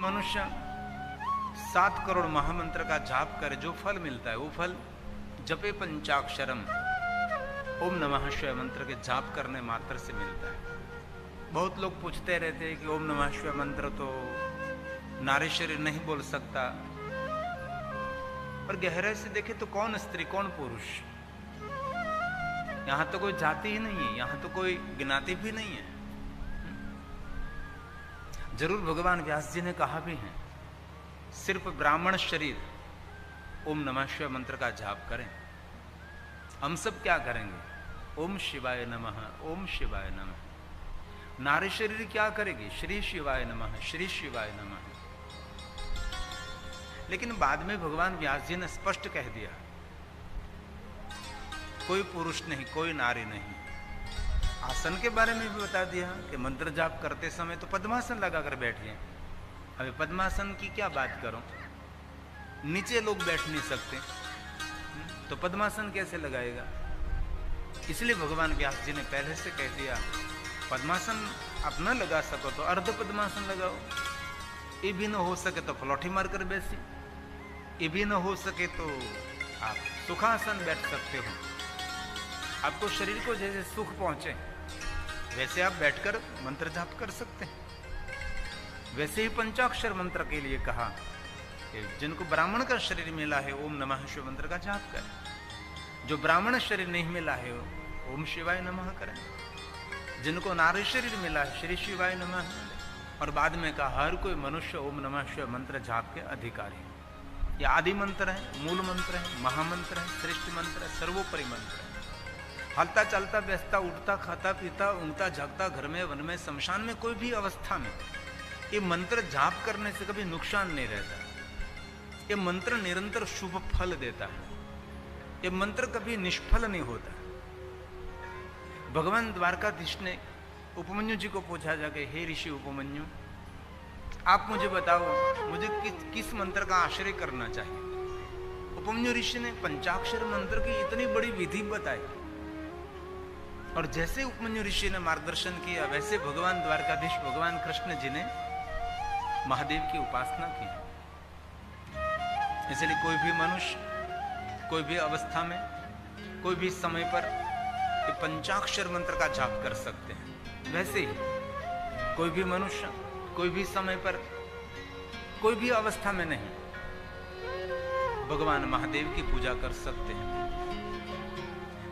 मनुष्य 7 करोड़ महामंत्र का जाप करे, जो फल मिलता है वो फल जपे पंचाक्षरम ओम नमः शिवाय मंत्र के जाप करने मात्र से मिलता है। बहुत लोग पूछते रहते हैं कि ओम नमः शिवाय मंत्र तो नारी शरीर नहीं बोल सकता, पर गहराई से देखे तो कौन स्त्री कौन पुरुष, यहां तो कोई जाति ही नहीं है, यहां तो कोई ज्ञाति भी नहीं है। जरूर भगवान व्यास जी ने कहा भी है, सिर्फ ब्राह्मण शरीर ओम नमः शिवाय मंत्र का जाप करें। हम सब क्या करेंगे? ओम शिवाय नमः, ओम शिवाय नमः। नारी शरीर क्या करेगी? श्री शिवाय नमः, श्री शिवाय नमः। लेकिन बाद में भगवान व्यास जी ने स्पष्ट कह दिया, कोई पुरुष नहीं, कोई नारी नहीं। आसन के बारे में भी बता दिया कि मंत्र जाप करते समय तो पद्मासन लगाकर बैठिए। अभी पद्मासन की क्या बात करो, नीचे लोग बैठ नहीं सकते, तो पद्मासन कैसे लगाएगा? इसलिए भगवान व्यास जी ने पहले से कह दिया, पद्मासन आप न लगा सको तो अर्ध पद्मासन लगाओ, ये भी न हो सके तो पलौठी मारकर बैसी, ये भी न हो सके तो आप सुखासन बैठ सकते हो। आपको शरीर को जैसे सुख पहुंचे वैसे आप बैठकर मंत्र जाप कर सकते हैं। वैसे ही पंचाक्षर मंत्र के लिए कहा कि जिनको ब्राह्मण का शरीर मिला है ओम नमः शिवाय मंत्र का जाप करें, जो ब्राह्मण शरीर नहीं मिला है ओम शिवाय नमः करें, जिनको नारी शरीर मिला है श्री शिवाय नमः। और बाद में कहा हर कोई मनुष्य ओम नमः शिवाय मंत्र जाप के अधिकारी है। यह आदि मंत्र है, मूल मंत्र है, महामंत्र है, श्रेष्ठ मंत्र है, सर्वोपरि मंत्र है। हलता चलता बेचता उठता खाता पीता ऊँगता झगता घर में वन में शमशान में कोई भी अवस्था में ये मंत्र जाप करने से कभी नुकसान नहीं रहता। ये मंत्र निरंतर शुभ फल देता है, ये मंत्र कभी निष्फल नहीं होता। भगवान द्वारकाधीश ने उपमन्यु जी को पूछा जाके, हे ऋषि उपमन्यु, आप मुझे बताओ मुझे किस मंत्र का आश्रय करना चाहिए। उपमन्यु ऋषि ने पंचाक्षर मंत्र की इतनी बड़ी विधि बताई, और जैसे उपमन्यु ऋषि ने मार्गदर्शन किया वैसे भगवान द्वारकाधीश भगवान कृष्ण जी ने महादेव की उपासना की। इसलिए कोई भी मनुष्य कोई भी अवस्था में कोई भी समय पर पंचाक्षर मंत्र का जाप कर सकते हैं। वैसे ही कोई भी मनुष्य कोई भी समय पर कोई भी अवस्था में नहीं भगवान महादेव की पूजा कर सकते हैं।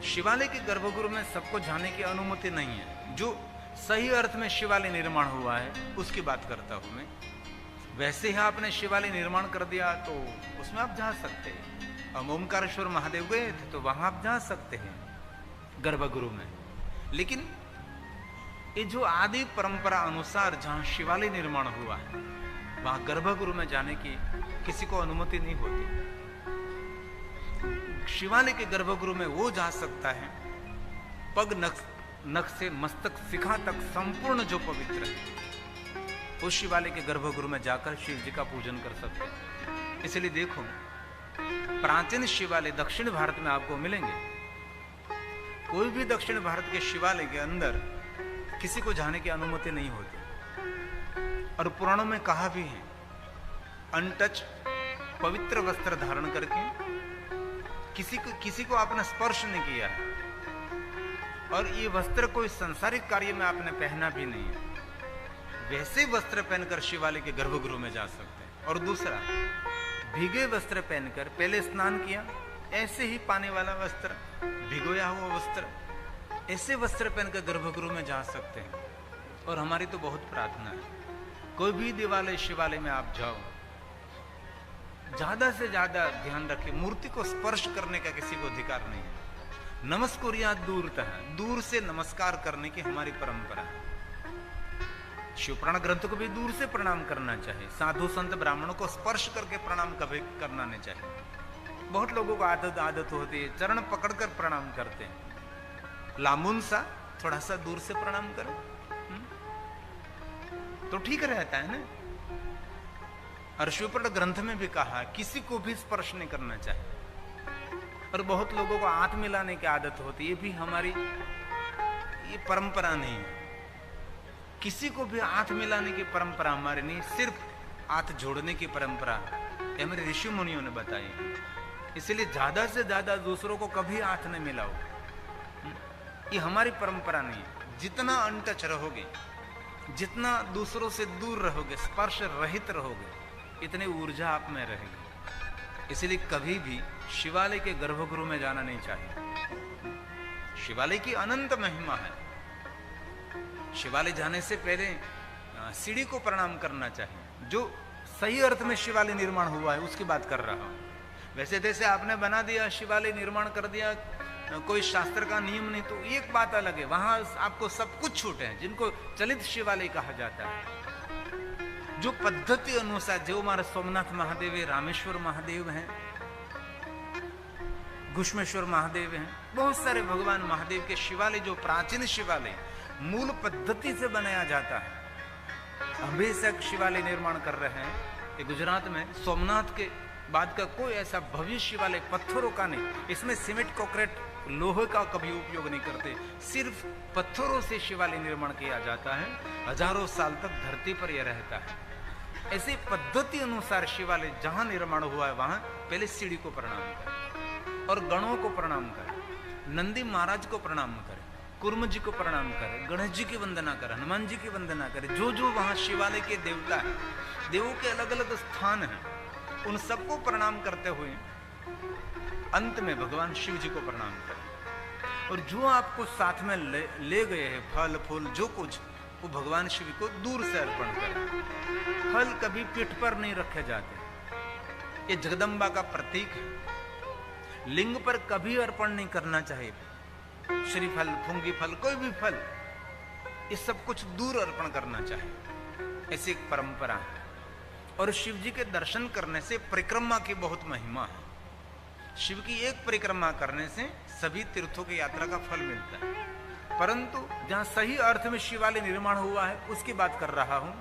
शिवालय के गर्भगृह में सबको जाने की अनुमति नहीं है। जो सही अर्थ में शिवालय निर्माण हुआ है उसकी बात करता हूं मैं। वैसे ही आपने शिवालय निर्माण कर दिया तो उसमें आप जा सकते हैं। हम ओमकारेश्वर महादेव गए थे तो वहां आप जा सकते हैं गर्भगृह में। लेकिन ये जो आदि परंपरा अनुसार जहां शिवालय निर्माण हुआ है वहां गर्भगृह में जाने की किसी को अनुमति नहीं होती। शिवालय के गर्भगृह में वो जा सकता है पग नख से मस्तक शिखा तक संपूर्ण जो पवित्र है, उस शिवालय के गर्भगृह में जाकर शिव जी का पूजन कर सकते हैं। इसलिए देखो प्राचीन शिवालय दक्षिण भारत में आपको मिलेंगे। कोई भी दक्षिण भारत के शिवालय के अंदर किसी को जाने की अनुमति नहीं होती। और पुराणों में कहा भी है, अनटच पवित्र वस्त्र धारण करके किसी को आपने स्पर्श नहीं किया है, और ये वस्त्र कोई सांसारिक कार्य में आपने पहना भी नहीं है, वैसे वस्त्र पहनकर शिवालय के गर्भगृह में जा सकते हैं। और दूसरा, भीगे वस्त्र पहनकर पहले स्नान किया, ऐसे ही पानी वाला वस्त्र, भिगोया हुआ वस्त्र, ऐसे वस्त्र पहनकर गर्भगृह में जा सकते हैं। और हमारी तो बहुत प्रार्थना है, कोई भी देवालय शिवालय में आप जाओ, ज्यादा से ज्यादा ध्यान रखें, मूर्ति को स्पर्श करने का किसी को अधिकार नहीं है। नमस्कुर्यात् दूरतः, दूर से नमस्कार करने की हमारी परंपरा है। शिवपुराण ग्रंथ को भी दूर से प्रणाम करना चाहिए। साधु संत ब्राह्मणों को स्पर्श करके प्रणाम कभी करना नहीं चाहिए। बहुत लोगों को आदत होती है चरण पकड़कर प्रणाम करते हैं। लामुन सा थोड़ा सा दूर से प्रणाम करो तो ठीक रहता है ना। और शिवपुराण ग्रंथ में भी कहा किसी को भी स्पर्श नहीं करना चाहिए। और बहुत लोगों को हाथ मिलाने की आदत होती है, ये भी हमारी ये परंपरा नहीं है। किसी को भी हाथ मिलाने की परंपरा हमारी नहीं। सिर्फ हाथ जोड़ने की परंपरा ये हमारे ऋषि मुनियों ने बताई है। इसलिए ज्यादा से ज्यादा दूसरों को कभी हाथ न मिलाओ, ये हमारी परंपरा नहीं है। जितना अनटच रहोगे, जितना दूसरों से दूर रहोगे, स्पर्श रहित रहोगे, इतनी ऊर्जा आप में रहेगी। इसलिए कभी भी शिवालय के गर्भगृह में जाना नहीं चाहिए। शिवालय की अनंत महिमा है। शिवालय जाने से पहले सीढ़ी को प्रणाम करना चाहिए। जो सही अर्थ में शिवालय निर्माण हुआ है उसकी बात कर रहा हूं। वैसे तैसे आपने बना दिया, शिवालय निर्माण कर दिया, कोई शास्त्र का नियम नहीं, तो एक बात अलग है। वहां आपको सब कुछ छूटे हैं, जिनको चलित शिवालय कहा जाता है। जो पद्धति अनुसार, जो हमारे सोमनाथ महादेव है, रामेश्वर महादेव हैं, घुष्मेश्वर महादेव हैं, बहुत सारे भगवान महादेव के शिवालय, जो प्राचीन शिवालय मूल पद्धति से बनाया जाता है। अभिषेक शिवालय निर्माण कर रहे हैं ये गुजरात में। सोमनाथ के बाद का कोई ऐसा भव्य शिवालय पत्थरों का नहीं। इसमें सीमेंट, कंक्रीट, लोहे का कभी उपयोग नहीं करते। सिर्फ पत्थरों से शिवालय निर्माण किया जाता है। हजारों साल तक धरती पर यह रहता है। ऐसी पद्धति अनुसार शिवालय जहां निर्माण हुआ है वहां पहले सीढ़ी को प्रणाम करें और गणों को प्रणाम करें, नंदी महाराज को प्रणाम करें, कुर्म जी को प्रणाम करें, गणेश जी की वंदना करें, हनुमान जी की वंदना करें। जो जो वहां शिवालय के देवता है, देवों के अलग अलग स्थान हैं, उन सबको प्रणाम करते हुए अंत में भगवान शिव जी को प्रणाम करें। और जो आपको साथ में ले गए हैं फल फूल जो कुछ, वो भगवान शिव को दूर से अर्पण करें। फल कभी पीठ पर नहीं रखे जाते, ये जगदम्बा का प्रतीक है। लिंग पर कभी अर्पण नहीं करना चाहिए। श्रीफल, फुंगी फल, कोई भी फल, ये सब कुछ दूर अर्पण करना चाहिए। ऐसी एक परंपरा है। और शिव जी के दर्शन करने से परिक्रमा की बहुत महिमा है। शिव की एक परिक्रमा करने से सभी तीर्थों की यात्रा का फल मिलता है। परंतु जहां सही अर्थ में शिवालय निर्माण हुआ है उसकी बात कर रहा हूं।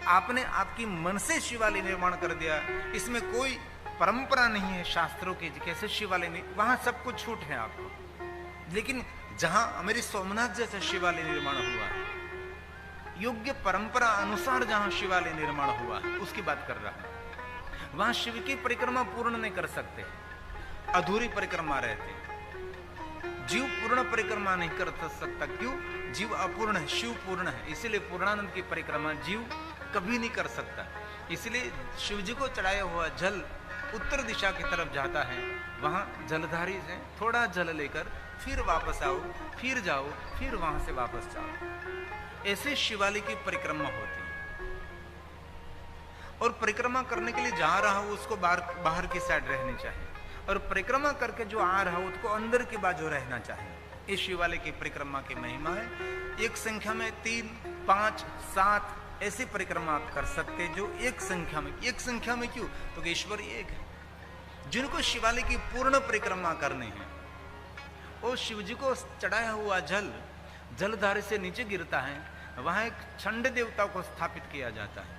आपने आपकी मन से शिवालय निर्माण कर दिया, इसमें कोई परंपरा नहीं है शास्त्रों की कैसे शिवालय नहीं, वहां सब कुछ छूट है आपको। लेकिन जहां मेरी सोमनाथ जैसा शिवालय निर्माण हुआ है, योग्य परंपरा अनुसार जहां शिवालय निर्माण हुआ है उसकी बात कर रहा हूं। वहां शिव की परिक्रमा पूर्ण नहीं कर सकते, अधूरी परिक्रमा रहते। जीव पूर्ण परिक्रमा नहीं कर सकता। क्यों? जीव अपूर्ण है, शिव पूर्ण है। इसीलिए पूर्णानंद की परिक्रमा जीव कभी नहीं कर सकता। इसलिए शिव जी को चढ़ाया हुआ जल उत्तर दिशा की तरफ जाता है। वहां जलधारी से थोड़ा जल लेकर फिर वापस आओ, फिर जाओ, फिर वहां से वापस जाओ। ऐसे शिवालय की परिक्रमा होती है। और परिक्रमा करने के लिए जा रहा हो उसको बाहर की साइड रहनी चाहिए, और परिक्रमा करके जो आ रहा हो उसको अंदर की बाजू रहना चाहिए। इस शिवालय की परिक्रमा की महिमा है। एक संख्या में 3, 5, 7 ऐसी परिक्रमा आप कर सकते जो एक संख्या में। एक संख्या में क्यों? तो ईश्वर एक है। जिनको शिवालय की पूर्ण परिक्रमा करनी है, वो शिव जी को चढ़ाया हुआ जल जलधारे से नीचे गिरता है। वहां एक छंड देवता को स्थापित किया जाता है।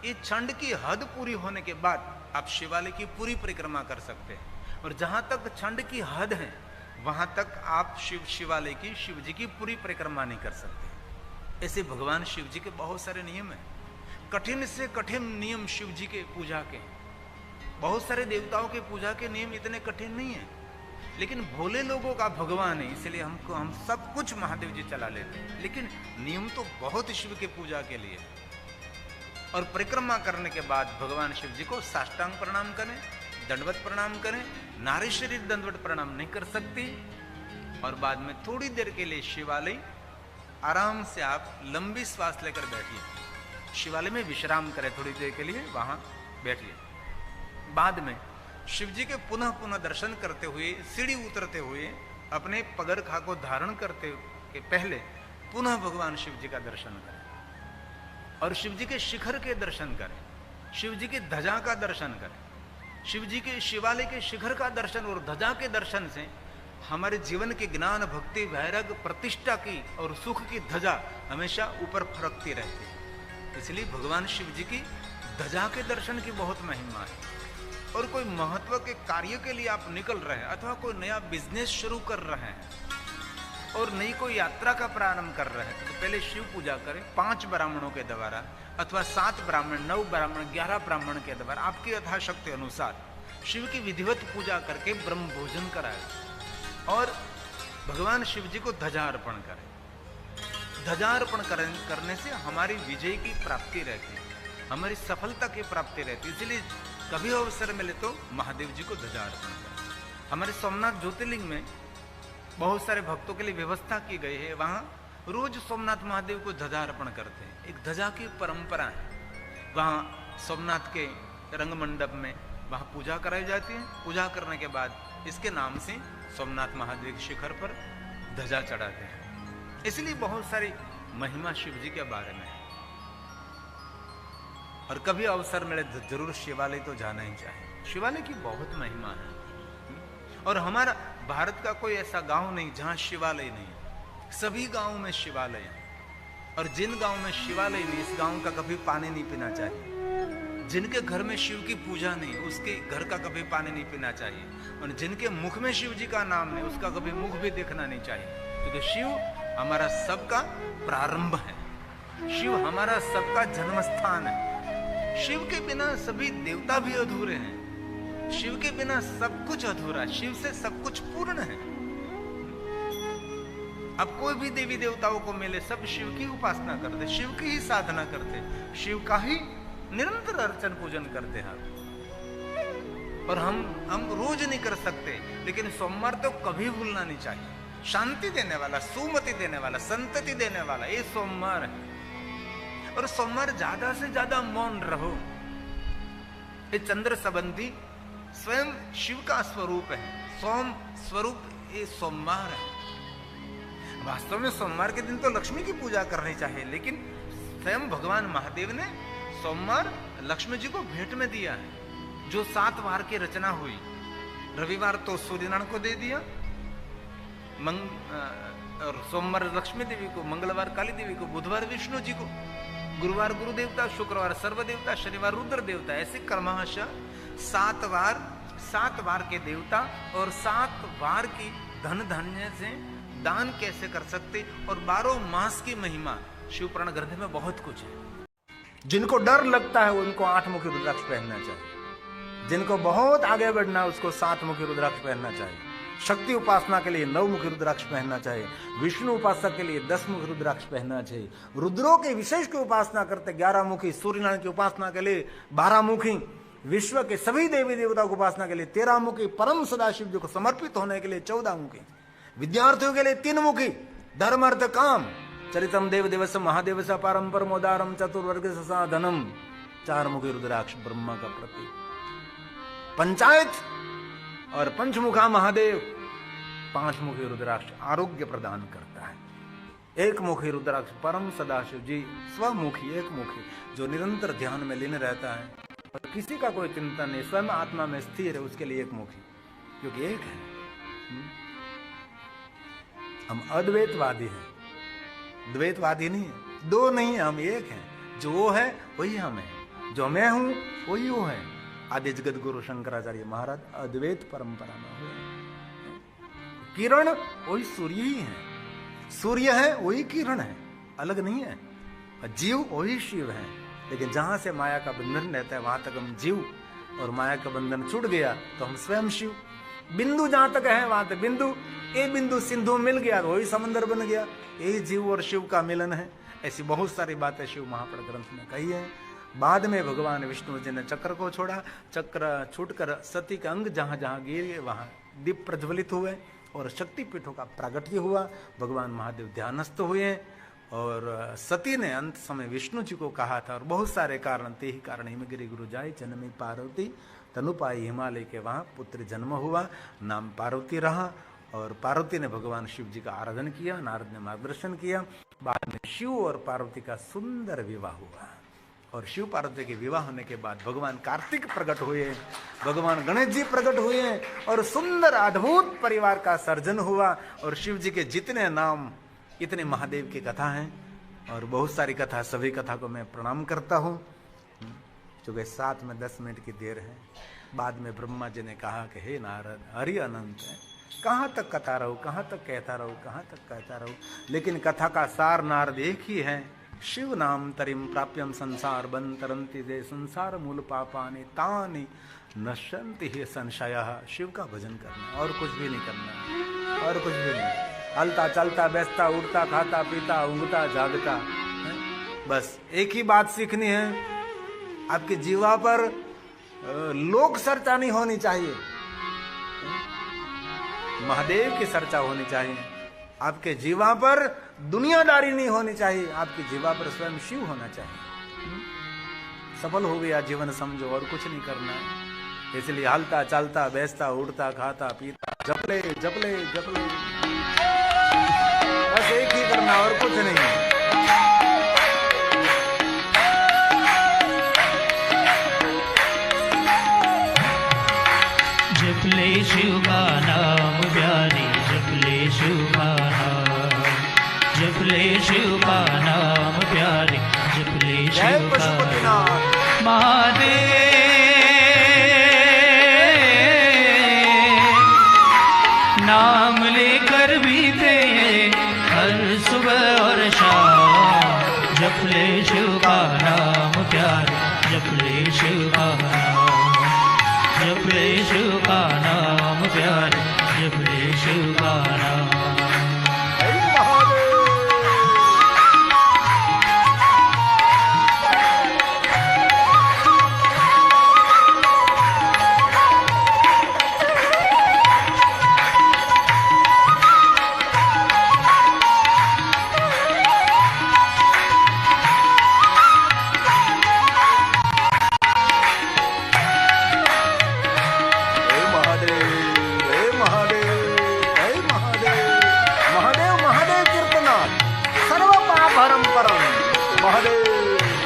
ये छंड की हद पूरी होने के बाद आप शिवालय की पूरी परिक्रमा कर सकते हैं। और जहां तक छंड की हद है वहां तक आप शिवालय की, शिव जी की पूरी परिक्रमा नहीं कर सकते। ऐसे भगवान शिव जी के बहुत सारे नियम हैं। कठिन से कठिन नियम शिव जी के पूजा के। बहुत सारे देवताओं के पूजा के नियम इतने कठिन नहीं है, लेकिन भोले लोगों का भगवान है, इसलिए हम सब कुछ महादेव जी चला लेते हैं। लेकिन नियम तो बहुत शिव के पूजा के लिए। और परिक्रमा करने के बाद भगवान शिव जी को साष्टांग प्रणाम करें, दंडवत प्रणाम करें। नारी शरीर दंडवत प्रणाम नहीं कर सकती। और बाद में थोड़ी देर के लिए शिवालय आराम से आप लंबी श्वास लेकर बैठिए। शिवालय में विश्राम करें थोड़ी देर के लिए, वहां बैठिए। बाद में शिव जी के पुनः पुनः दर्शन करते हुए, सीढ़ी उतरते हुए, अपने पगरखा को धारण करते के पहले पुनः भगवान शिव जी का दर्शन करें। और शिव जी के शिखर के दर्शन करें, शिव जी की ध्वजा का दर्शन करें। शिव जी के शिवालय के शिखर का दर्शन और ध्वजा के दर्शन से हमारे जीवन के ज्ञान, भक्ति, वैराग्य, प्रतिष्ठा की और सुख की ध्वजा हमेशा ऊपर फरकती रहती है। इसलिए भगवान शिव जी की ध्वजा के दर्शन की बहुत महिमा है। और कोई महत्व के कार्य के लिए आप निकल रहे हैं, अथवा कोई नया बिजनेस शुरू कर रहे हैं, और नई कोई यात्रा का प्रारंभ कर रहे हैं तो पहले शिव पूजा करें 5 ब्राह्मणों के द्वारा अथवा 7 ब्राह्मण 9 ब्राह्मण 11 ब्राह्मण के द्वारा आपकी यथाशक्ति अनुसार शिव की विधिवत पूजा करके ब्रह्म भोजन कराए और भगवान शिव जी को ध्वजा अर्पण करें। ध्वजा अर्पण करने से हमारी विजय की प्राप्ति रहती है, हमारी सफलता की प्राप्ति रहती है। इसलिए कभी अवसर मिले तो महादेव जी को ध्वजा अर्पण करें। हमारे सोमनाथ ज्योतिर्लिंग में बहुत सारे भक्तों के लिए व्यवस्था की गई है, वहां रोज सोमनाथ महादेव को ध्वजा अर्पण करते हैं। एक ध्वजा की परंपरा है। वहां सोमनाथ के रंग मंडप में वहां पूजा कराई जाती है। पूजा करने के बाद इसके नाम से सोमनाथ महादेव शिखर पर ध्वजा चढ़ाते हैं। इसलिए बहुत सारी महिमा शिव जी के बारे में है और कभी अवसर मिले जरूर शिवालय तो जाना ही चाहिए। शिवालय की बहुत महिमा है और हमारा भारत का कोई ऐसा गांव नहीं जहां शिवालय नहीं। सभी गांवों में शिवालय है और जिन गांव में शिवालय नहीं इस गांव का कभी पानी नहीं पीना चाहिए। जिनके घर में शिव की पूजा नहीं उसके घर का कभी पानी नहीं पीना चाहिए और जिनके मुख में शिव जी का नाम नहीं उसका कभी मुख भी देखना नहीं चाहिए, क्योंकि शिव हमारा सबका प्रारंभ है। शिव हमारा सबका जन्म स्थान है। शिव के बिना सभी देवता भी अधूरे हैं। शिव के बिना सब कुछ अधूरा, शिव से सब कुछ पूर्ण है। अब कोई भी देवी देवताओं को मिले सब शिव की उपासना करते, शिव की ही साधना करते, शिव का ही निरंतर अर्चन पूजन करते हैं। और हम रोज नहीं कर सकते, लेकिन सोमवार तो कभी भूलना नहीं चाहिए। शांति देने वाला, सुमति देने वाला, संतति देने वाला ये सोमवार है। और सोमवार ज्यादा से ज्यादा मौन रहो। ये चंद्र संबंधी स्वयं शिव का स्वरूप है। सोम स्वरूप ये सोमवार है। वास्तव में सोमवार के दिन तो लक्ष्मी की पूजा करनी चाहिए, लेकिन स्वयं भगवान महादेव ने सोमवार लक्ष्मी जी को भेंट में दिया है। जो 7 वार की रचना हुई, रविवार तो सूर्यनारायण को दे दिया, और सोमवार लक्ष्मी देवी को, मंगलवार काली देवी को, बुधवार विष्णु जी को, गुरुवार गुरु देवता, शुक्रवार सर्व देवता, शनिवार रुद्र देवता, ऐसे क्रमशः 7 वार के देवता और 7 वार की धन धान्य से दान कैसे कर सकते। और 12 मास की महिमा शिव पुराण ग्रंथ में बहुत कुछ है। जिनको डर लगता है उनको 8 मुखी रुद्राक्ष पहनना चाहिए। जिनको बहुत आगे बढ़ना है उसको 7 मुखी रुद्राक्ष पहनना चाहिए। शक्ति उपासना के लिए 9 मुखी रुद्राक्ष पहनना चाहिए। विष्णु उपासक के लिए 10 मुखी रुद्राक्ष पहनना चाहिए। रुद्रों के विशेष की उपासना करते 11 मुखी, सूर्यनारायण की उपासना के लिए 12 मुखी, विश्व के सभी देवी देवताओं की उपासना के लिए 13 मुखी, परम सदाशिव जी को समर्पित होने के लिए 14 मुखी, विद्यार्थियों के लिए 3 मुखी, धर्म अर्थ काम चरितम देव देवस महादेव स पारंपर मोदारम चतुर्वर्ग साधनम, 4 मुखी रुद्राक्ष ब्रह्मा का प्रतीक, पंचायत और पंचमुखा महादेव 5 मुखी रुद्राक्ष आरोग्य प्रदान करता है। 1 मुखी रुद्राक्ष परम सदाशिव जी स्वमुखी, 1 मुखी जो निरंतर ध्यान में लीन रहता है और किसी का कोई चिंतन नहीं, स्वयं आत्मा में स्थिर है, उसके लिए 1 मुखी, क्योंकि एक है। हम अद्वैतवादी हैं, द्वैतवादी नहीं है, 2 नहीं है, हम एक हैं। जो वो है वही हम है, जो मैं हूं वही वो है। आदि जगत गुरु शंकराचार्य महाराज अद्वैत परंपरा में हुए। किरण वही सूर्य ही है, सूर्य है वही किरण है, अलग नहीं है। जीव वही शिव है, लेकिन जहां से माया का बंधन रहता है वहां तक हम जीव, और माया का बंधन छूट गया तो हम स्वयं शिव। बिंदु जहां तक है वहां तक बिंदु, ए बिंदु सिंधु मिल गया तो वही समंदर बन गया। यही जीव और शिव का मिलन है। ऐसी बहुत सारी बातें शिव महापुराण ग्रंथ में कही है। बाद में भगवान विष्णु जी ने चक्र को छोड़ा, चक्र छूटकर सती के अंग जहां जहां गिरे वहां दीप प्रज्वलित हुए और शक्तिपीठों का प्रागट्य हुआ। भगवान महादेव ध्यानस्थ हुए और सती ने अंत समय विष्णु जी को कहा था, और बहुत सारे कारण थे ही कारण हिमगिरी गुरु जाय जन्मी पार्वती तनुपाई हिमालय के, वहां पुत्र जन्म हुआ, नाम पार्वती रहा। और पार्वती ने भगवान शिव जी का आराधन किया, नारद ने मार्गदर्शन किया। बाद में शिव और पार्वती का सुंदर विवाह हुआ और शिव पार्वती के विवाह होने के बाद भगवान कार्तिक प्रकट हुए, भगवान गणेश जी प्रकट हुए और सुंदर अद्भुत परिवार का सर्जन हुआ। और शिव जी के जितने नाम इतने महादेव की कथा है और बहुत सारी कथा, सभी कथा को मैं प्रणाम करता हूँ। चूंकि 7 में 10 मिनट की देर है। बाद में ब्रह्मा जी ने कहा कि हे नारद, हरि अनंत है, कहाँ तक कथा रहूं, कहाँ तक कहता रहूं, कहाँ तक कहता रहूं। लेकिन कथा का सार नारद एक ही है, शिव नाम तरिम प्राप्यम संसार बंतरंति दे संसार मूल पापानि तानि नश्यन्ति ही संशय। शिव का भजन करना और कुछ भी नहीं करना, और कुछ भी नहीं। हलता चलता बैठता उठता खाता पीता ऊँघता जागता, बस एक ही बात सीखनी है, आपकी जीवा पर लोक चर्चा नहीं होनी चाहिए, महादेव की चर्चा होनी चाहिए। आपके जीवा पर दुनियादारी नहीं होनी चाहिए, आपकी जीवा पर स्वयं शिव होना चाहिए। सफल हो गया जीवन समझो, और कुछ नहीं करना है। इसलिए हलता चलता बैठता उठता खाता पीता जपले जपले जपले, बस एक ही करना और कुछ नहीं। जपले शिव का नाम प्यारे, जपले शिव का नाम, जपले शिव का नाम प्यारे, जपले शिव का नाम। महादेव नाम लेकर बीते हर सुबह और शाम, जपले शिव का नाम प्यारे, जपले शिव का नाम, जपले शिव का नाम प्यारे, जपले शिव का नाम।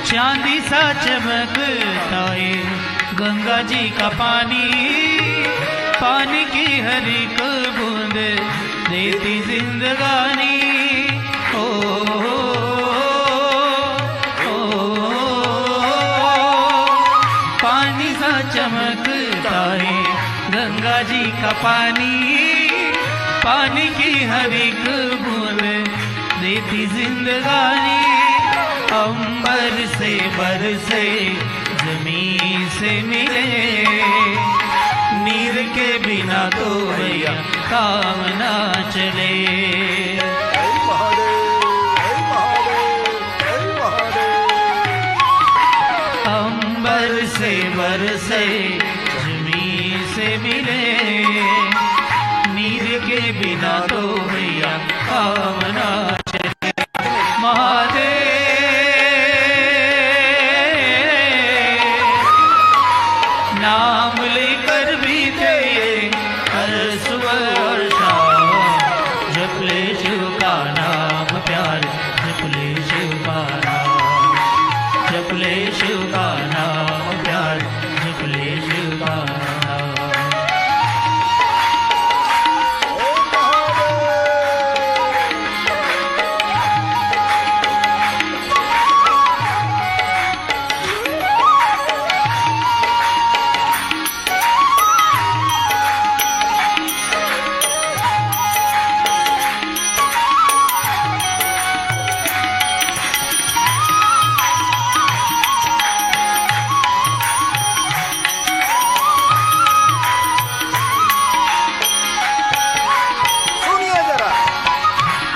चांदी सा चमकता है गंगा जी का पानी, पानी की हर एक बूंद देती जिंदगानी। ओ, पानी सा चमकता है गंगा जी का पानी, पानी की हर एक बूंद देती जिंदगानी। अंबर से बरसे जमीन से मिले, नीर के बिना तो भैया काम ना चले। अंबर से बरसे जमीन से मिले, नीर के बिना तो भैया काम ना चले। महादेव नाम लेकर बीते हर सुबह और शाम, जपले शिव का नाम प्यारे, जपले शिव का नाम, जपले शिव का नाम प्यारे, जपले शिव का नाम।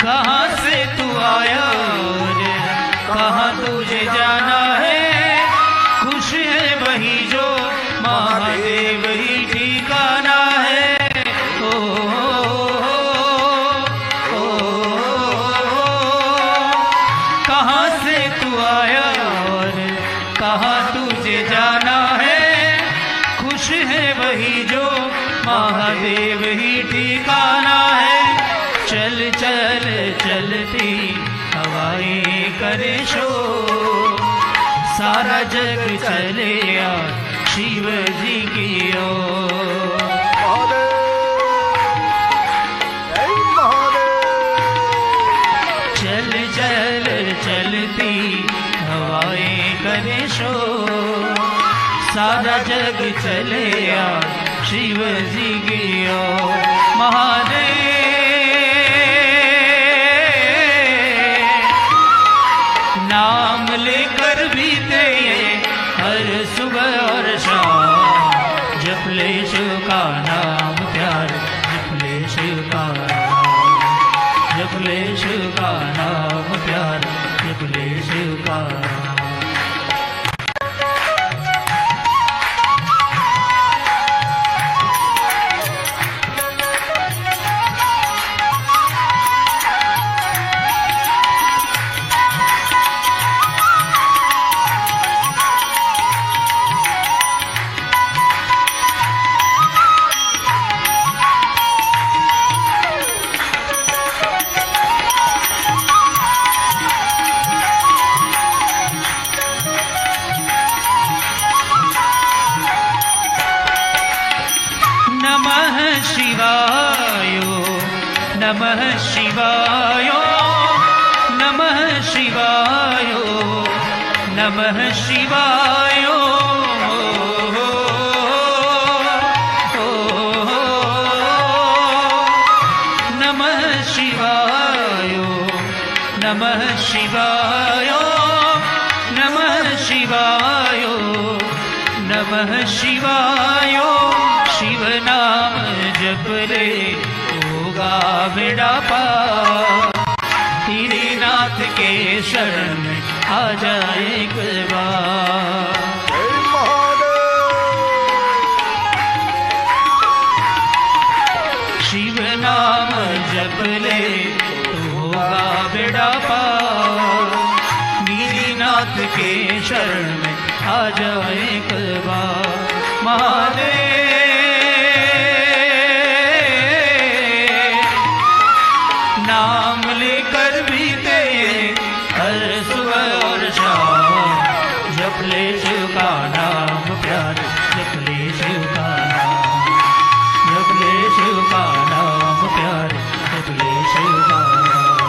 कहाँ से तू आया और कहाँ तुझे जाना है, खुश है वही जो महादेव ही ठिकाना है। ओ, ओ, कहाँ से तू आया और कहाँ तुझे जाना है, खुश है वही जो महादेव ही ठिकाना है। चल चल चलती हवाएं करे शोर, सारा जग चले यार शिव जी की ओर। चल चल चलती हवाएं करे शोर, सारा जग चले यार शिव जी की ओर महादेव। नाम लेकर बीते हर सुबह और शाम, जप ले शिव का नाम प्यारे, जप ले शिव का नाम, जप ले शिव का नाम प्यारे, जप ले शिव का नाम। नमः शिवाय, नमः शिवाय, नमः शिवाय, नमः शिवाय, नमः शिवाय, नमः शिवाय, नमः शिवाय। शिव नाम जप ले होगा बेड़ा पार, तेरे नाथ के शरण में आ जाए एक बार। शिव नाम जप ले होगा बेड़ा पार, तेरे नाथ के शरण में आ जाए एक बार। महादेव नाम लेकर बीते हर सुबह और शाम, जप ले शिव का नाम प्यारे, जप ले शिव का नाम, जप ले शिव का नाम प्यारे, जप ले शिव का नाम,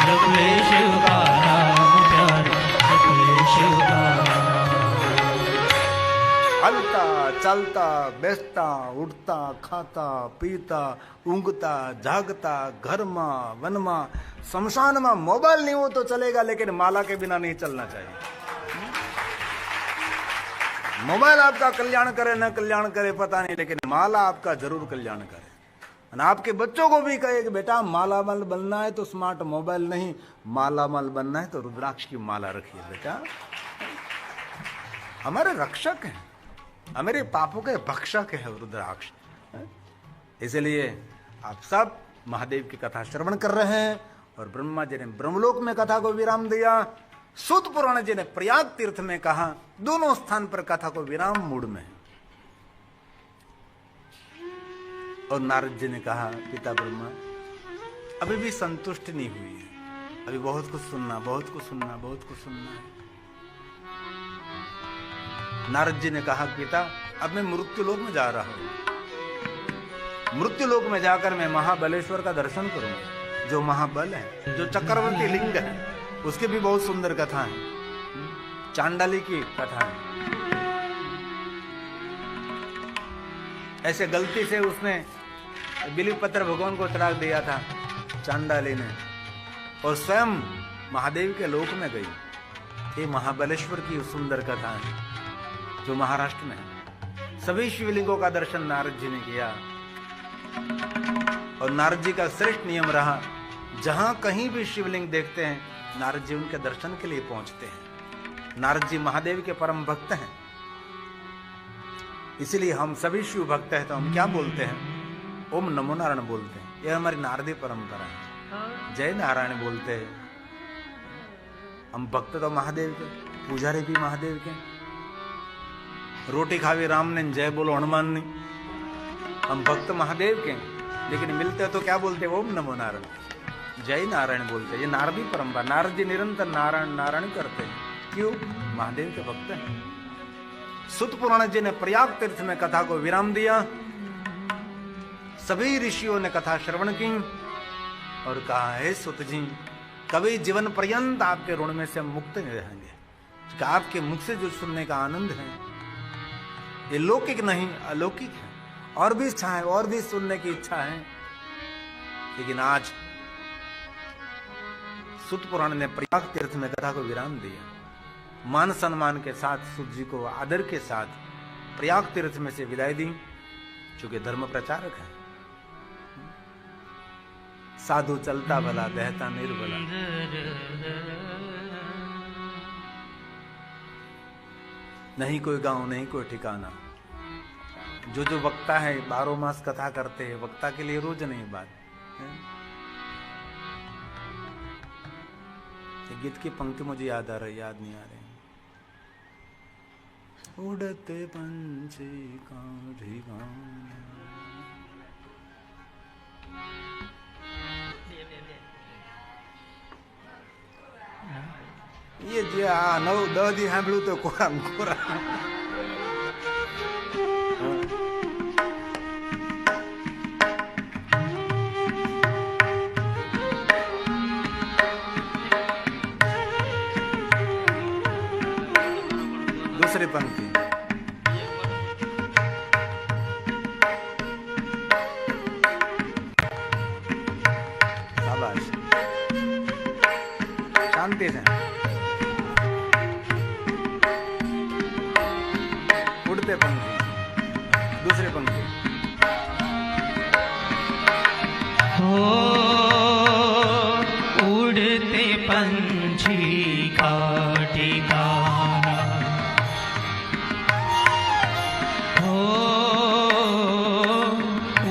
जप ले शिव का नाम प्यारे, जप ले शिव का नाम। हलता चलता बेचता उठता खाता पीता ऊँगता जागता घर में वन में शमशान में मोबाइल नहीं हो तो चलेगा, लेकिन माला के बिना नहीं चलना चाहिए। मोबाइल आपका कल्याण करे न कल्याण करे पता नहीं, लेकिन माला आपका जरूर कल्याण करे। और आपके बच्चों को भी कहे कि बेटा मालामाल बनना है तो स्मार्ट मोबाइल नहीं, मालामाल बनना है तो रुद्राक्ष की माला रखिए बेटा। हमारे रक्षक हैं, हमारे पापों के भक्षक है रुद्राक्ष। इसलिए आप सब महादेव की कथा श्रवण कर रहे हैं, और ब्रह्मा जी ने ब्रह्मलोक में कथा को विराम दिया, सूत पुराण जी ने प्रयाग तीर्थ में कहा, दोनों स्थान पर कथा को विराम मूड में। और नारद जी ने कहा पिता ब्रह्मा अभी भी संतुष्ट नहीं हुई है, अभी बहुत कुछ सुनना, बहुत कुछ सुनना, बहुत कुछ सुनना है। नारद जी ने कहा पिता अब मैं मृत्यु लोक में जा रहा हूं, मृत्यु लोक में जाकर मैं महाबलेश्वर का दर्शन करूंगा, जो महाबल है, जो चक्रवर्ती लिंग है, उसकी भी बहुत सुंदर कथा है, चांडाली की कथा है। ऐसे गलती से उसने बिलीव पत्र भगवान को चढ़ा दिया था चांडाली ने, और स्वयं महादेव के लोक में गई। ये महाबलेश्वर की सुंदर कथा है जो महाराष्ट्र में है। सभी शिवलिंगों का दर्शन नारद जी ने किया, और नारद जी का श्रेष्ठ नियम रहा, जहां कहीं भी शिवलिंग देखते हैं नारद जी उनके दर्शन के लिए पहुंचते हैं। नारद जी महादेव के परम भक्त हैं, इसलिए हम सभी शिव भक्त हैं तो हम क्या बोलते हैं, ओम नमो नारायण बोलते हैं। यह हमारी नारदी परंपरा है, जय नारायण बोलते हैं। हम भक्त तो महादेव के, पुजारी भी महादेव के। रोटी खावी राम ने, जय बोलो हनुमान ने। हम भक्त महादेव के, लेकिन मिलते हैं तो क्या बोलते हैं, ओम नमो नारायण, जय नारायण बोलते हैं। ये नारदी परंपरा, नारद जी निरंतर नारायण नारायण करते हैं। क्यों? महादेव के भक्त हैं। सूत पुराण जी ने प्रयाग तीर्थ में कथा को विराम दिया, सभी ऋषियों ने कथा श्रवण की और कहा, हे सूत जी, कभी जीवन पर्यंत आपके ऋण में से हम मुक्त नहीं रहेंगे, क्योंकि आपके मुख से जो सुनने का आनंद है ये लौकिक नहीं अलौकिक है। और भी इच्छा है, और भी सुनने की इच्छा है, लेकिन आज सुत पुराण ने प्रयाग तीर्थ में कथा को विराम दिया। मान सम्मान के साथ सुत जी को आदर के साथ प्रयाग तीर्थ में से विदाई दी, चूंकि धर्म प्रचारक है। साधु चलता भला बहता निर्भला। नहीं कोई गांव, नहीं कोई ठिकाना। जो जो वक्ता है 12 मास कथा करते हैं, वक्ता के लिए रोज नहीं बात है। गीत की पंक्ति मुझे याद आ रही, याद नहीं आ रही। उड़ते पंछी का ठिकाना। ये जे आ 9-10 દી સાંભળ્યું તો કોરામ કોરા। दूसरी पंक्ति। शाबाश, शांति से। उड़ते पंखी, दूसरे पंखी। हो उड़ते पंछी का ठिकाना, हो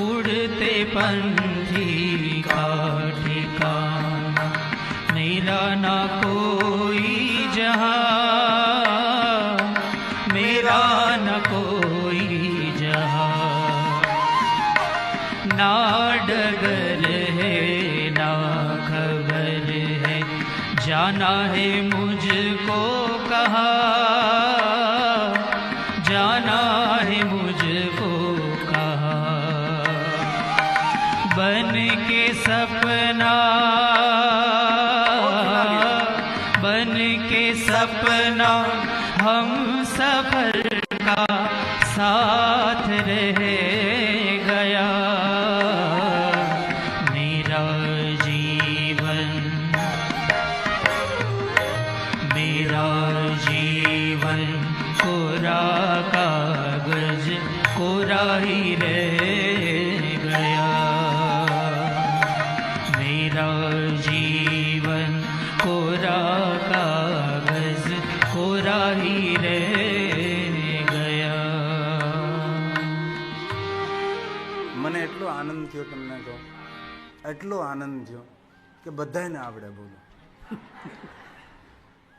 उड़ते पंछी का ठिकाना, मेरा ना कोई जहां, मेरा न कोई जहां, ना डगर है ना खबर है, जाना है मुझको कहाँ, जाना है मुझको कहाँ, बन के सपना, बन के सपना हम सफर का साथ रह गया, मेरा जीवन, मेरा जीवन कोरा कागज कोरा ही रह गया, मेरा जीवन कोरा कागज कोरा ही रह गया। મને એટલો આનંદ થયો, તમને કહું, એટલો આનંદ થયો કે બધાને આવડે બોલો,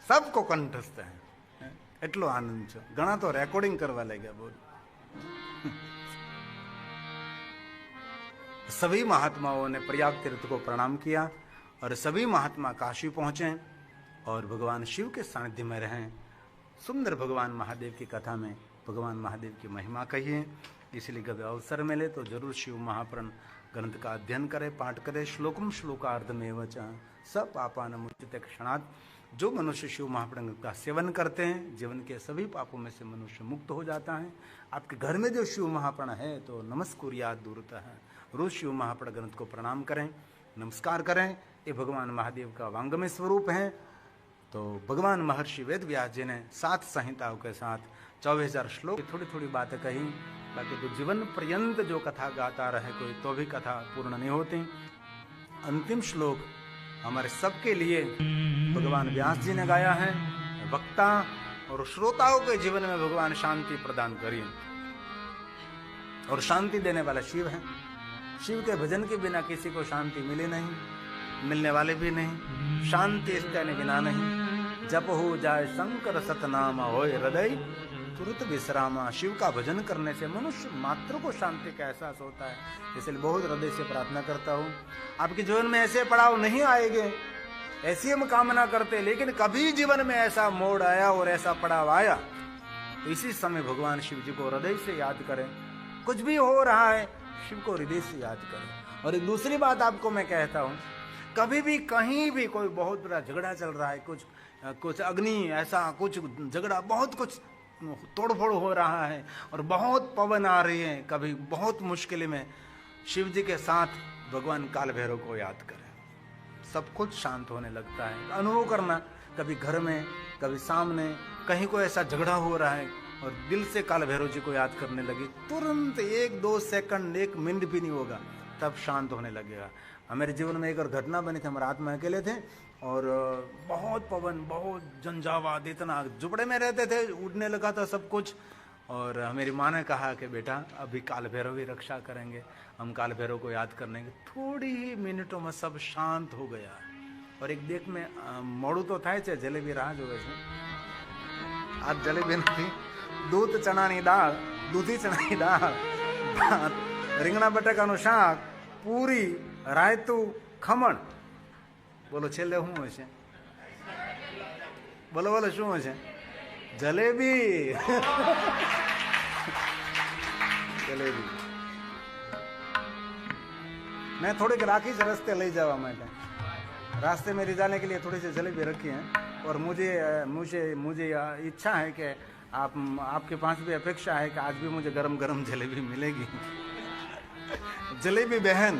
सबको कंठस्थ है। એટલો આનંદ છે। ઘણા તો રેકોર્ડિંગ કરવા લાગ્યા બોલો। सभी महात्माओं ने प्रयाग तीर्थ को प्रणाम किया और सभी महात्मा काशी पहुंचे और भगवान शिव के सानिध्य में रहें। सुंदर भगवान महादेव की कथा में भगवान महादेव की महिमा कहिए। इसलिए कभी अवसर मिले तो जरूर शिव महापुराण ग्रंथ का अध्ययन करें, पाठ करें। श्लोकम श्लोकार्धमेव च सपापानमुच्यते क्षणात्। जो मनुष्य शिव महापुराण का सेवन करते हैं जीवन के सभी पापों में से मनुष्य मुक्त हो जाता है। आपके घर में जो शिव महापुराण है तो नमस्कुर्यात् दूरतः, रोज शिव महापुराण ग्रंथ को प्रणाम करें, नमस्कार करें। ये भगवान महादेव का वांगमय स्वरूप है। तो भगवान महर्षि वेद व्यास जी ने 7 संहिताओं के साथ 24,000 श्लोक थोड़ी थोड़ी बातें कही। बाकी तो जीवन पर्यंत जो कथा गाता रहे कोई तो भी कथा पूर्ण नहीं होती। अंतिम श्लोक हमारे सबके लिए भगवान व्यास जी ने गाया है। वक्ता और श्रोताओं के जीवन में भगवान शांति प्रदान करिए। और शांति देने वाला शिव है। शिव के भजन के बिना किसी को शांति मिले नहीं, मिलने वाले भी नहीं। शांति इसके बिना नहीं। जप हो जाए शंकर सतनामा, होए हृदय तुरंत विश्रामा। शिव का भजन करने से मनुष्य मात्र को शांति का एहसास होता है। इसलिए बहुत हृदय से प्रार्थना करता हूँ आपके जीवन में ऐसे पड़ाव नहीं आएंगे, ऐसी हम कामना करते। लेकिन कभी जीवन में ऐसा मोड़ आया और ऐसा पड़ाव आया तो इसी समय भगवान शिव जी को हृदय से याद करें। कुछ भी हो रहा है शिव को हृदय से याद करें। और एक दूसरी बात आपको मैं कहता हूँ, कभी भी कहीं भी कोई बहुत बड़ा झगड़ा चल रहा है, कुछ अग्नि ऐसा कुछ झगड़ा बहुत कुछ तोड़फोड़ हो रहा है और बहुत पवन आ रही है, कभी बहुत मुश्किल में शिव जी के साथ भगवान काल भैरव को याद करें, सब कुछ शांत होने लगता है। अनुभव करना, कभी घर में, कभी सामने, कहीं कोई ऐसा झगड़ा हो रहा है और दिल से काल भैरव जी को याद करने लगे, तुरंत 1-2 सेकंड, 1 मिनट भी नहीं होगा, तब शांत होने लगेगा। हमारे जीवन में एक और घटना बनी थी, हम रात में अकेले थे और बहुत पवन, बहुत झंझावात, इतना झुपड़े में रहते थे, उड़ने लगा था सब कुछ। और मेरी माँ ने कहा कि बेटा अभी काल भैरव ही रक्षा करेंगे, हम काल भैरव को याद करने के। थोड़ी ही मिनटों में सब शांत हो गया और एक देख में मोड़ू तो था जलेबी राह जो वैसे आज जलेबी નથી, દૂધ ચણાની દાળ, દૂધી ચણાની દાળ, ભાત, રીંગણા બટાકાનું શાક, પૂરી, રાયતું, ખમણ. બોલો છેલ્લે શું હશે? બોલો બોલો શું હશે? જલેબી. જલેબી मैं थोड़ी राखी से रास्ते ले जावा માટે, रास्ते में ले जाने के लिए थोड़ी सी जलेबी रखी है और मुझे मुझे मुझे इच्छा है कि आपके पास भी अपेक्षा है कि आज भी मुझे गरम गरम जलेबी मिलेगी. जलेबी बहन,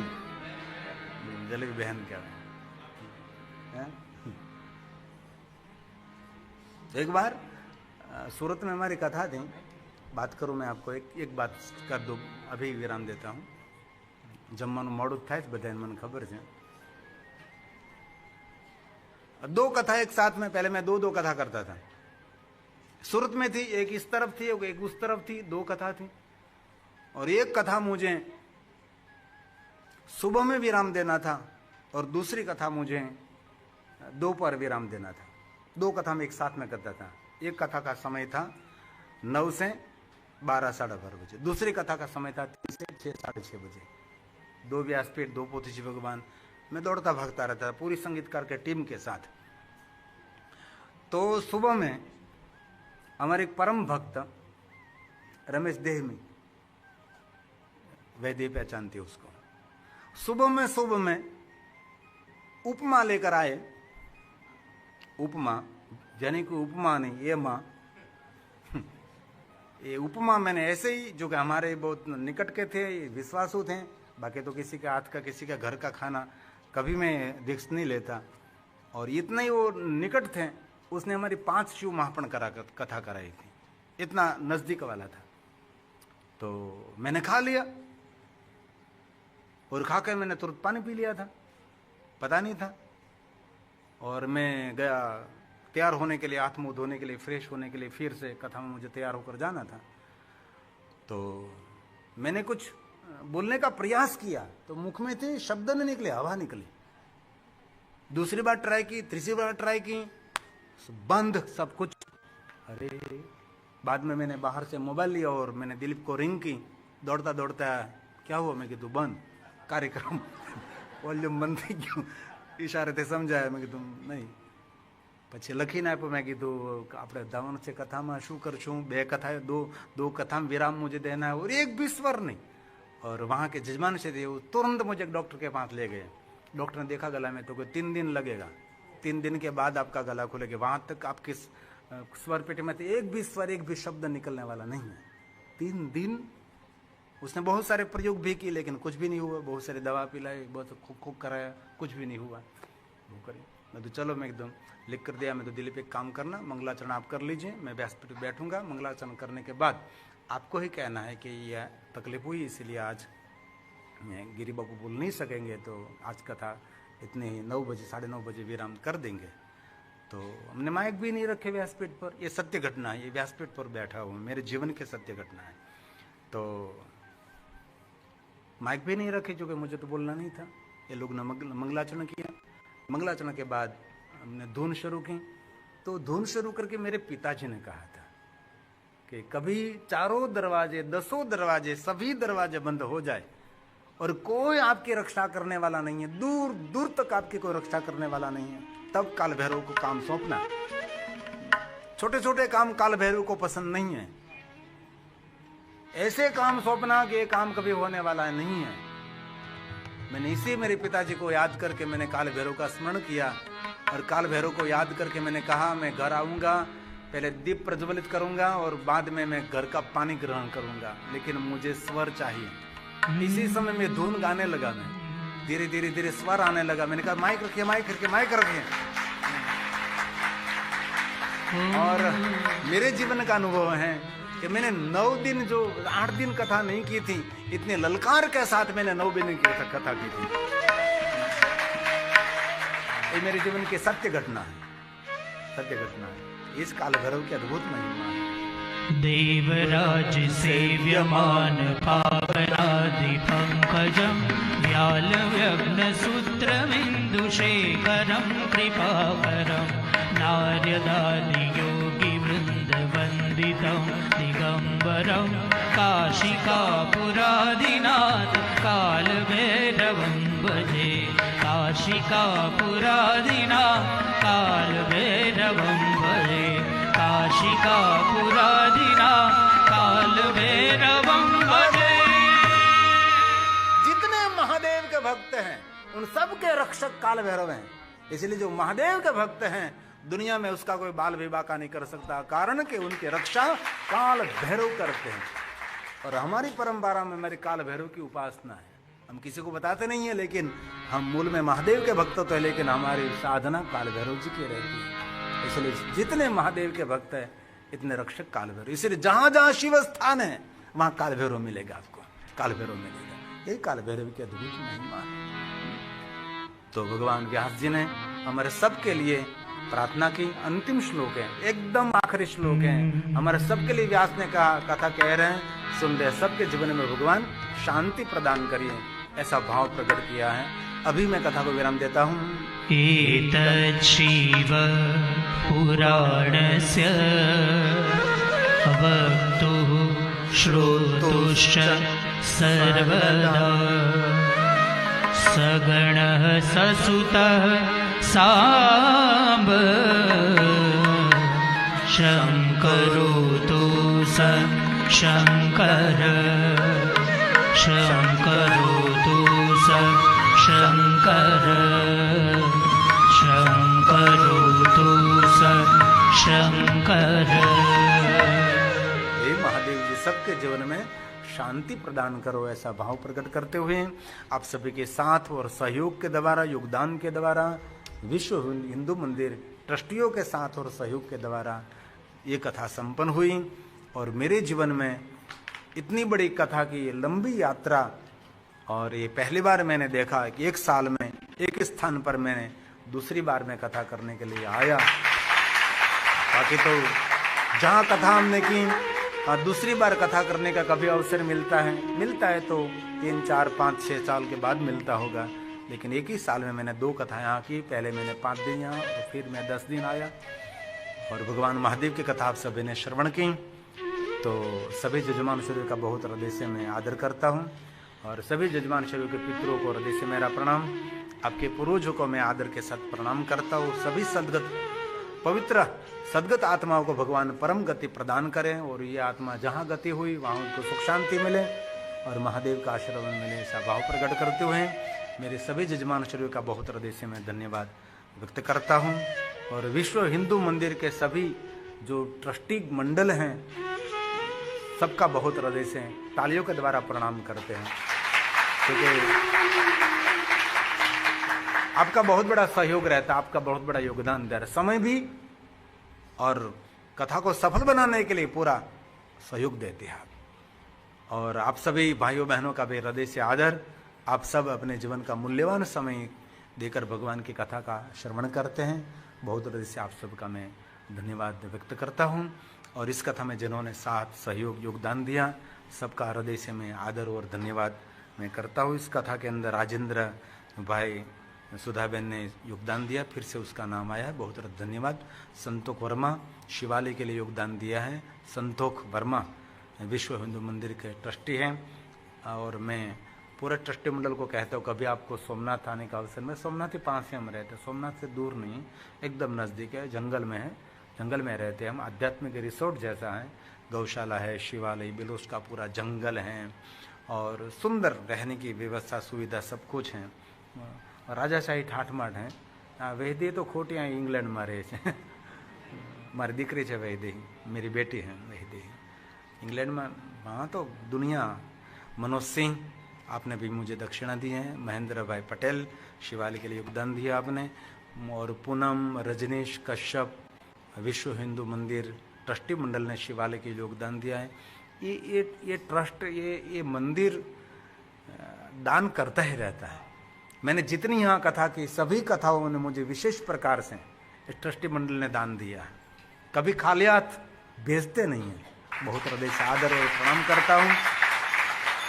जलेबी बहन क्या है? एक बार सूरत में हमारी कथा थी, बात करूं मैं आपको, एक बात कर दो, अभी विराम देता हूं. जमવાનું મોડું થાય છે બધાને, મને ખબર છે. 2 कथा एक साथ में, पहले मैं 2 कथा करता था. सूरत में थी, एक इस तरफ थी, एक उस तरफ थी, 2 कथा थी. और एक कथा मुझे सुबह में विराम देना था और दूसरी कथा मुझे दोपहर विराम देना था. 2 कथा में एक साथ में करता था. एक कथा का समय था 9 से 12 साढ़े 12 बजे, दूसरी कथा का समय था 3 से 6 साढ़े 6 बजे. 2 व्यासपीठ, 2 पोथी जी भगवान, मैं दौड़ता भागता रहता था पूरी संगीतकार के टीम के साथ. तो सुबह में हमारे एक परम भक्त रमेश देहमी, वैद्य पहचानती उसको, सुबह में उपमा लेकर आए. उपमा यानी कि उपमा नहीं, ये माँ, ये उपमा मैंने ऐसे ही, जो कि हमारे बहुत निकट के थे, विश्वासु थे, बाकी तो किसी के हाथ का, किसी का घर का खाना कभी मैं दीक्ष नहीं लेता. और इतना ही वो निकट थे, उसने हमारी 5 शिव महापण कथा कराई थी, इतना नजदीक वाला था. तो मैंने खा लिया और खा कर मैंने तुरंत पानी पी लिया था, पता नहीं था. और मैं गया तैयार होने के लिए, हाथ मुंह धोने के लिए, फ्रेश होने के लिए, फिर से कथा में मुझे तैयार होकर जाना था. तो मैंने कुछ बोलने का प्रयास किया तो मुख में थे शब्द नहीं निकले, हवा निकली. दूसरी बार ट्राई की, तीसरी बार ट्राई की, बंद सब कुछ. अरे बाद में मैंने बाहर से मोबाइल लिया और मैंने दिलीप को रिंग की, दौड़ता दौड़ता, क्या हुआ? मैं कीधु बंद कार्यक्रम, वॉल्यूम बंद थी क्यों? इशारे थे समझाया. मैं कीधु नहीं. પછી લખીને આપ્યું. મેં કીધું આપણે જવાનું છે કથામાં, શું કરશું? 2 कथा, दो कथा में विराम मुझे देना है और एक भी स्वर नहीं. और वहाँ के जजमान से थे, वो तुरंत मुझे एक डॉक्टर के पास ले गए. डॉक्टर ने देखा गला में तो कोई 3 दिन लगेगा, 3 दिन के बाद आपका गला खुलेगा. वहाँ तक आपकी स्वर पेटी में एक भी स्वर, एक भी शब्द निकलने वाला नहीं है. 3 दिन उसने बहुत सारे प्रयोग भी किए लेकिन कुछ भी नहीं हुआ. बहुत सारी दवा पिलाई, बहुत खूब कराया, कुछ भी नहीं हुआ. वो करें. मैं तो चलो, मैं एकदम लिख कर दिया. मैं तो दिलीप एक काम करना, मंगलाचरण आप कर लीजिए, मैं व्यासपीठ पे बैठूंगा. मंगलाचरण करने के बाद आपको ही कहना है कि यह तकलीफ हुई, इसीलिए आज गिरी बाबू बोल नहीं सकेंगे, तो आज कथा इतने ही 9 बजे, साढ़े 9 बजे विराम कर देंगे. तो हमने माइक भी नहीं रखे व्यासपीठ पर. ये सत्य घटना है, ये व्यासपीठ पर बैठा हूँ, मेरे जीवन की सत्य घटना है. तो माइक भी नहीं रखे, जो कि मुझे तो बोलना नहीं था. ये लोग ने मंगलाचरण किया. मंगलाचरण के बाद हमने धुन शुरू की. तो धुन शुरू करके मेरे पिताजी ने कहा था कि कभी चारों दरवाजे, 10 दरवाजे, सभी दरवाजे बंद हो जाए और कोई आपकी रक्षा करने वाला नहीं है, दूर दूर तक आपकी कोई रक्षा करने वाला नहीं है, तब काल भैरव को काम सौंपना. छोटे छोटे काम काल भैरव को पसंद नहीं है. ऐसे काम सौंपना कि ये काम कभी होने वाला नहीं है. मैंने इसी मेरे पिताजी को याद करके मैंने काल भैरव का स्मरण किया और काल भैरव को याद करके मैंने कहा मैं घर आऊंगा पहले दीप प्रज्वलित करूंगा और बाद में मैं घर का पानी ग्रहण करूंगा, लेकिन मुझे स्वर चाहिए। इसी समय मैं धुन गाने लगा, मैं धीरे धीरे धीरे स्वर आने लगा। मैंने कहा माइक रखिए, माइक रखिए, माइक रखिए। और मेरे जीवन का अनुभव है कि मैंने 9 दिन, जो 8 दिन कथा नहीं की थी, इतने ललकार के साथ मैंने 9 दिन की कथा की थी। ये मेरे जीवन की सत्य घटना है, सत्य घटना है। इस काल भैरव की अद्भुत महिमा है। देवराज सेव्यमान पावनादि पंकजम व्याल व्यग्न सूत्रमिन्दुशेखरं कृपाकरं नार्यदादि योगी वृंद वंदितं दिगंबरं काशिकापुरादिनाथ कालभैरवं भजे। काशिकापुरादिनाथ कालभैरवं भजे। काशिकापुरादिनाथ कालभैरवं भजे। जितने महादेव के भक्त हैं उन सब के रक्षक काल भैरव हैं। इसलिए जो महादेव के भक्त हैं दुनिया में उसका कोई बाल विवाह का नहीं कर सकता, कारण कि उनकी रक्षा काल भैरव करते हैं। और हमारी परंपरा में हमारी काल भैरव की उपासना है। हम किसी को बताते नहीं है, लेकिन हम मूल में महादेव के भक्त तो है, लेकिन हमारी साधना काल भैरव जी की रहती है। इसलिए जितने महादेव के भक्त है इतने रक्षक काल भैरव। इसलिए जहां जहां शिव स्थान है वहां काल भैरव मिलेगा, आपको काल भैरव मिलेगा। यही काल भैरव की अद्भुत महिमा है। तो भगवान व्यास जी ने हमारे सबके लिए प्रार्थना की। अंतिम श्लोक है, एकदम आखिरी श्लोक है। हमारे सबके लिए व्यास ने कहा, कथा कह रहे हैं, सुन रहे, सबके जीवन में भगवान शांति प्रदान करिए, ऐसा भाव प्रकट किया है। अभी मैं कथा को विराम देता हूँ। एतत् शिव पुराणस्य वक्तुः श्रोतुश्च सर्वदा सगणः ससुतः साम्ब शङ्करोतु स शङ्कर शङ्करोतु स शङ्कर शङ्करोतु स शङ्कर। हे महादेव जी, सबके जीवन में शांति प्रदान करो, ऐसा भाव प्रकट करते हुए आप सभी के साथ और सहयोग के द्वारा, योगदान के द्वारा, विश्व हिंदू मंदिर ट्रस्टियों के साथ और सहयोग के द्वारा ये कथा संपन्न हुई। और मेरे जीवन में इतनी बड़ी कथा की ये लंबी यात्रा, और ये पहली बार मैंने देखा कि एक साल में एक स्थान पर मैंने दूसरी बार में कथा करने के लिए आया। बाकी तो जहाँ कथा हमने की दूसरी बार कथा करने का कभी अवसर मिलता है तो 3, 4, 5, 6 साल के बाद मिलता होगा, लेकिन एक ही साल में मैंने 2 कथा यहाँ की। पहले मैंने 5 दिन यहाँ और फिर मैं 10 दिन आया और भगवान महादेव की कथा आप सभी ने श्रवण की। तो सभी जजमान शरीर का बहुत हृदय से मैं आदर करता हूँ और सभी जजमान शरीर के पितरों को हृदय से मेरा प्रणाम। आपके पूर्वजों को मैं आदर के साथ प्रणाम करता हूँ। सभी सदगत पवित्र सदगत आत्माओं को भगवान परम गति प्रदान करें और ये आत्मा जहाँ गति हुई वहाँ उनको सुख शांति मिले और महादेव का आशीर्वाद मिले, ऐसा भाव प्रकट करते हुए मेरे सभी जजमान शरीर का बहुत हृदय से मैं धन्यवाद व्यक्त करता हूँ। और विश्व हिंदू मंदिर के सभी जो ट्रस्टी मंडल हैं सबका बहुत हृदय से तालियों के द्वारा प्रणाम करते हैं, क्योंकि आपका बहुत बड़ा सहयोग रहता है, आपका बहुत बड़ा योगदान दे रहा है, समय भी और कथा को सफल बनाने के लिए पूरा सहयोग देते हैं आप। और आप सभी भाइयों बहनों का भी हृदय से आदर। आप सब अपने जीवन का मूल्यवान समय देकर भगवान की कथा का श्रवण करते हैं। बहुत हृदय से आप सबका मैं धन्यवाद व्यक्त करता हूँ। और इस कथा में जिन्होंने साथ सहयोग योगदान दिया सबका हृदय से मैं आदर और धन्यवाद मैं करता हूँ। इस कथा के अंदर राजेंद्र भाई सुधाबेन ने योगदान दिया, फिर से उसका नाम आया है, बहुत धन्यवाद। संतोख वर्मा शिवालय के लिए योगदान दिया है। संतोख वर्मा विश्व हिंदू मंदिर के ट्रस्टी हैं और मैं पूरे ट्रस्टी मंडल को कहता हूँ कभी आपको सोमनाथ आने का अवसर में, सोमनाथ के पास ही हम रहते हैं, सोमनाथ से दूर नहीं, एकदम नज़दीक है, जंगल में है, जंगल में रहते हैं हम। आध्यात्मिक रिसोर्ट जैसा है, गौशाला है, शिवालय बिलोस का पूरा जंगल है और सुंदर रहने की व्यवस्था सुविधा सब कुछ है। राजाशाही ठाठ माठ है, वेदी तो खोटियाँ इंग्लैंड में रहे મારી દીકરી છે વૈદેહી, मेरी बेटी है वैदेही, इंग्लैंड में, वहाँ तो दुनिया। मनोज सिंह, आपने भी मुझे दक्षिणा दी है। महेंद्र भाई पटेल, शिवालय के लिए योगदान दिया आपने। और पूनम, रजनीश कश्यप, विश्व हिंदू मंदिर ट्रस्टी मंडल ने शिवालय के लिए योगदान दिया है। ये ट्रस्ट, ये मंदिर दान करता ही रहता है। मैंने जितनी यहाँ कथा की, सभी कथाओं ने मुझे विशेष प्रकार से इस ट्रस्टी मंडल ने दान दिया है। कभी खाली हाथ भेजते नहीं है। बहुत हृदय से आदर और प्रणाम करता हूँ।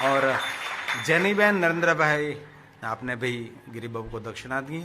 और जैनी बहन, नरेंद्र भाई, आपने भी गिरी बाबू को दक्षिणा दी।